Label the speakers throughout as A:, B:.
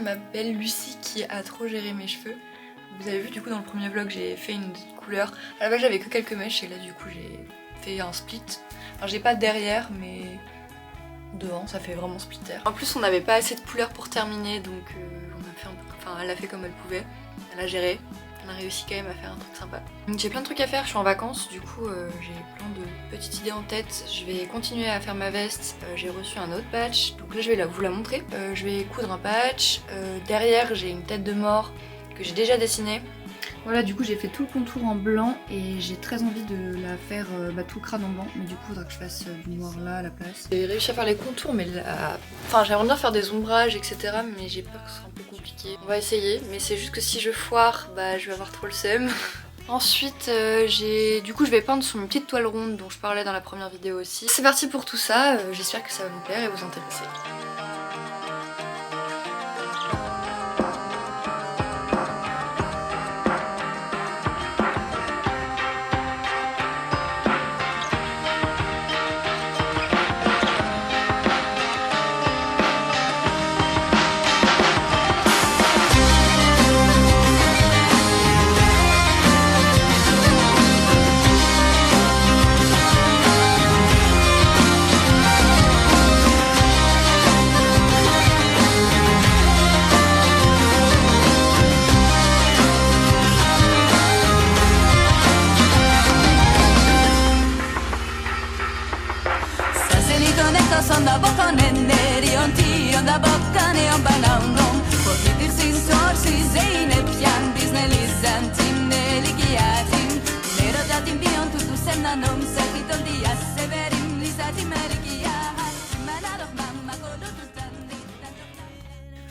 A: ma belle Lucie qui a trop géré mes cheveux. Vous avez vu du coup dans le premier vlog j'ai fait une couleur. À la base j'avais que quelques mèches et là du coup j'ai fait un split. Enfin j'ai pas derrière mais devant ça fait vraiment splitter. En plus on n'avait pas assez de couleur pour terminer donc on a fait un peu... enfin elle a fait comme elle pouvait. Elle a géré. On a réussi quand même à faire un truc sympa. J'ai plein de trucs à faire, je suis en vacances, du coup j'ai plein de petites idées en tête. Je vais continuer à faire ma veste, j'ai reçu un autre patch, donc là je vais vous la montrer. Je vais coudre un patch, derrière j'ai une tête de mort que j'ai déjà dessinée.
B: Voilà, du coup j'ai fait tout le contour en blanc et j'ai très envie de la faire tout crâne en blanc, mais du coup il faudra que je fasse du noir là à la place.
A: J'ai réussi à faire les contours mais là... Enfin j'aimerais bien faire des ombrages etc mais j'ai peur que ce soit un peu compliqué. On va essayer mais c'est juste que si je foire bah je vais avoir trop le seum. Ensuite du coup je vais peindre sur une petite toile ronde dont je parlais dans la première vidéo aussi. C'est parti pour tout ça, j'espère que ça va vous plaire et vous intéresser.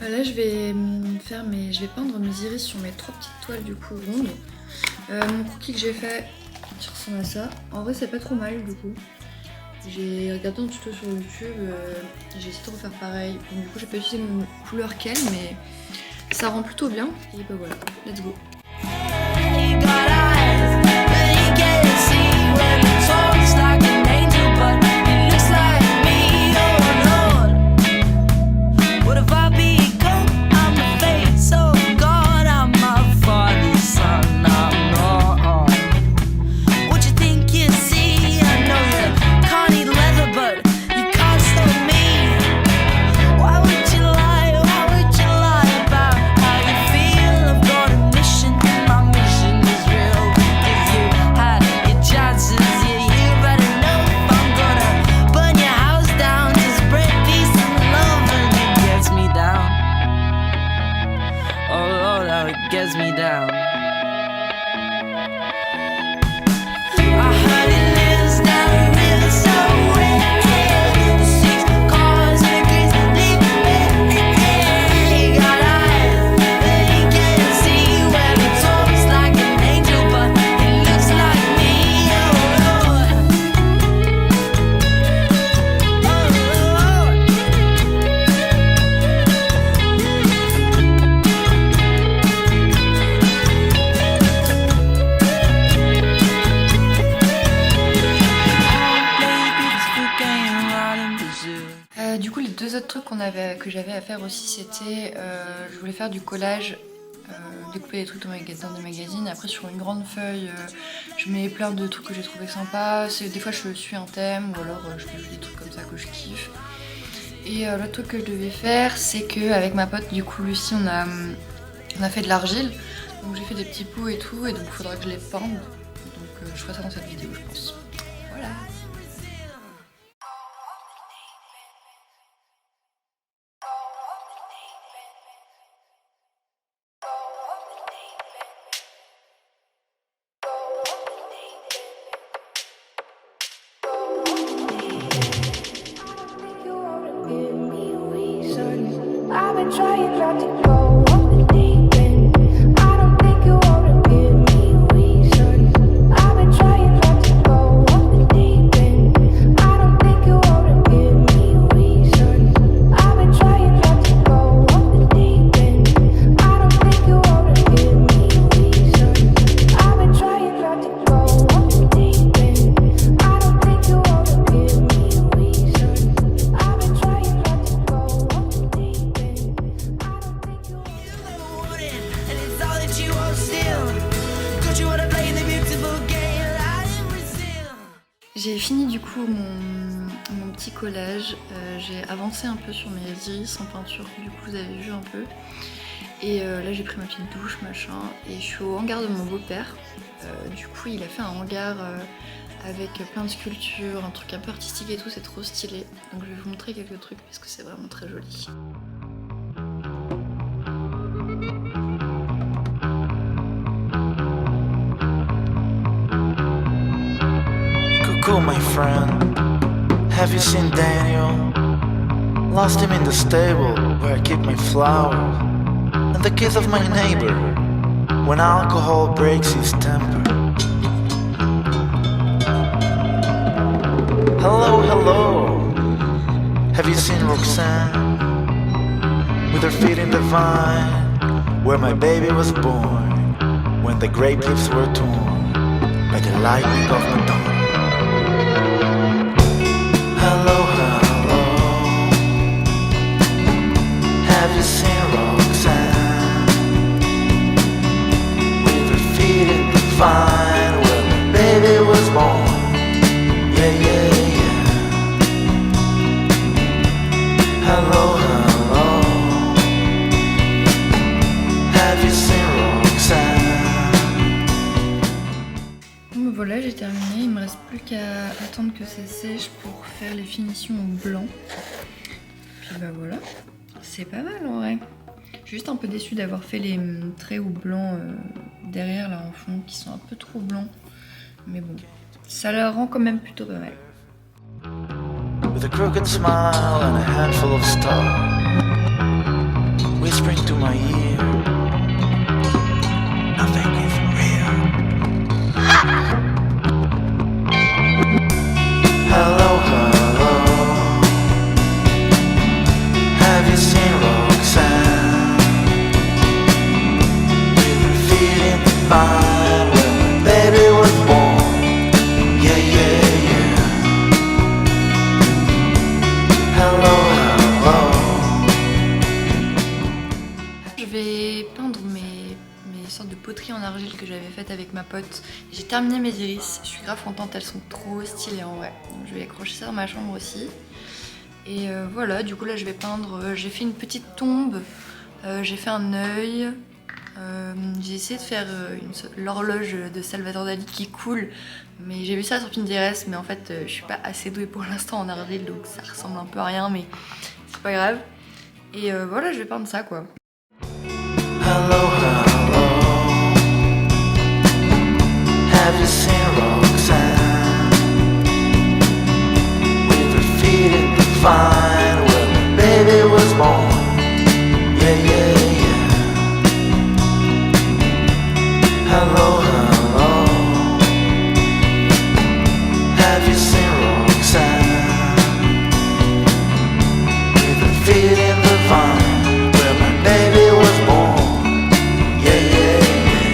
A: Là je vais peindre mes iris sur mes 3 petites toiles du coup rondes. Mon croquis que j'ai fait qui ressemble à ça. En vrai c'est pas trop mal du coup. J'ai regardé un tuto sur YouTube, j'ai essayé de refaire pareil. Donc, du coup j'ai pas utilisé une couleur qu'elle mais ça rend plutôt bien. Et bah voilà, let's go. Que j'avais à faire aussi c'était je voulais faire du collage, découper des trucs dans des magazines. Après sur une grande feuille je mets plein de trucs que j'ai trouvé sympas. Des fois je suis un thème ou alors je fais juste des trucs comme ça que je kiffe. Et l'autre truc que je devais faire c'est que avec ma pote du coup Lucie on a fait de l'argile. Donc j'ai fait des petits pots et tout et donc il faudra que je les pende. Donc je ferai ça dans cette vidéo je pense. Voilà.
C: I've been trying not to go off the deep end. I don't think you wanna give me a reason. I've been trying not to go off the deep end. I don't think you wanna give me a reason. I've been trying not to go off the deep end. I don't think you wanna give me a reason. I've been trying not to go off the deep end. I don't think you wanna give me a reason. I've been trying not to go off the deep end. I don't think you
B: J'ai fini du coup mon petit collage, j'ai avancé un peu sur mes iris en peinture, du coup vous avez vu un peu. Et là j'ai pris ma petite douche machin et je suis au hangar de mon beau-père. Du coup il a fait un hangar avec plein de sculptures, un truc un peu artistique et tout, c'est trop stylé. Donc je vais vous montrer quelques trucs parce que c'est vraiment très joli.
D: Coucou my friend, have you seen Daniel? Lost him in the stable where I keep my flowers, and the kids of my neighbor when alcohol breaks his temper. Hello, hello, have you seen Roxanne? With her feet in the vine where my baby was born, when the grape leaves were torn by the lightning of Madonna. Hello, hello, have you seen Roxanne? With her feet in the vine where my baby was born. Yeah, yeah, yeah. Hello, hello, have you seen Roxanne?
B: Bon voilà, j'ai terminé, il me reste plus qu'à attendre que ça sèche pour faire les finitions au blanc. Puis bah voilà, c'est pas mal en vrai. Je suis juste un peu déçue d'avoir fait les traits au blanc derrière là en fond qui sont un peu trop blancs. Mais bon, ça la rend quand même plutôt pas mal.
D: With a crooked smile and a handful of stars whispering to my ear, nothing is real. Hello, hello, have you seen Roxanne? With her feet in the vine where my baby was born. Yeah, yeah, yeah. Hello, hello.
B: Je vais peindre mes sortes de poteries en argile que j'avais faites avec ma pote. J'ai terminé mes iris, je suis grave contente, elles sont trop stylées en vrai. Donc je vais accrocher ça dans ma chambre aussi. Et voilà, du coup là je vais peindre, j'ai fait une petite tombe, j'ai fait un œil, j'ai essayé de faire l'horloge de Salvador Dali qui coule, mais j'ai vu ça sur Pinterest, mais en fait je suis pas assez douée pour l'instant en argile, donc ça ressemble un peu à rien, mais c'est pas grave. Et voilà, je vais peindre ça quoi.
D: Hello, hello, have you seen Roxanne? With her feet in the vine where my baby was born. Yeah, yeah, yeah. Hello, hello, have you seen Roxanne? With her feet in the vine where my baby was born. Yeah, yeah, yeah.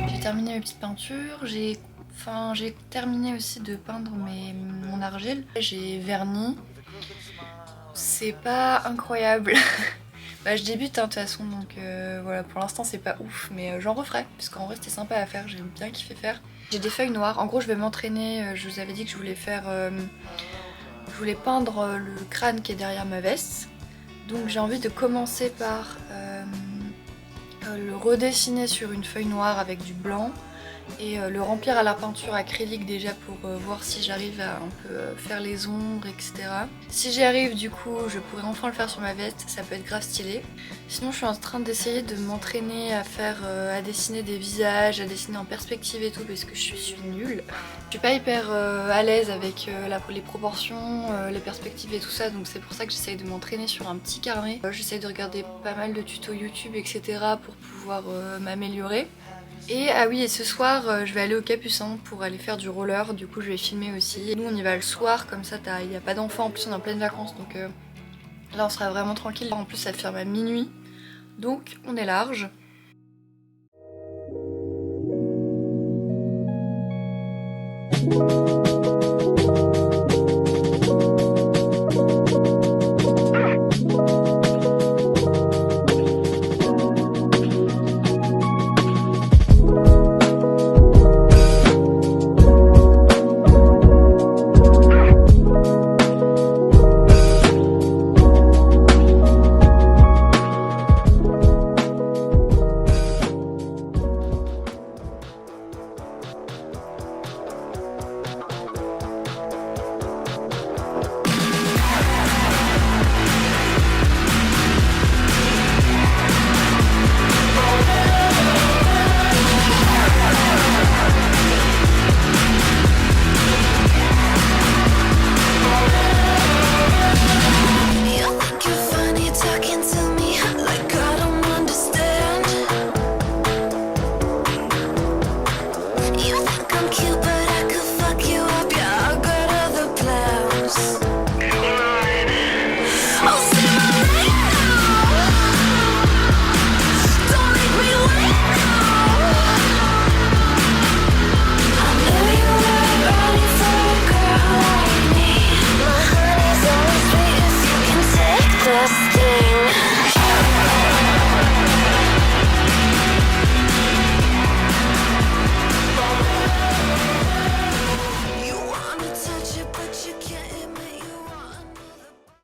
B: J'ai terminé mes petites peintures, j'ai terminé aussi de peindre mon argile. J'ai verni, c'est pas incroyable. Bah, je débute hein, de toute façon, donc voilà, pour l'instant c'est pas ouf, mais j'en referai, parce qu'en vrai c'était sympa à faire, j'ai bien kiffé faire. J'ai des feuilles noires, en gros je vais m'entraîner, je vous avais dit que je voulais faire... je voulais peindre le crâne qui est derrière ma veste, donc j'ai envie de commencer par le redessiner sur une feuille noire avec du blanc et le remplir à la peinture acrylique déjà pour voir si j'arrive à un peu faire les ombres, etc. Si j'y arrive du coup je pourrais enfin le faire sur ma veste, ça peut être grave stylé. Sinon je suis en train d'essayer de m'entraîner à faire, à dessiner des visages, à dessiner en perspective et tout parce que je suis nulle. Je suis pas hyper à l'aise avec les proportions, les perspectives et tout ça, donc c'est pour ça que j'essaye de m'entraîner sur un petit carnet. J'essaye de regarder pas mal de tutos YouTube, etc. pour pouvoir m'améliorer. Et ah oui, et ce soir je vais aller au Capucin pour aller faire du roller, du coup je vais filmer aussi. Nous on y va le soir, comme ça il n'y a pas d'enfants, en plus on est en pleine vacances, donc là on sera vraiment tranquille. En plus ça ferme à minuit, donc on est large.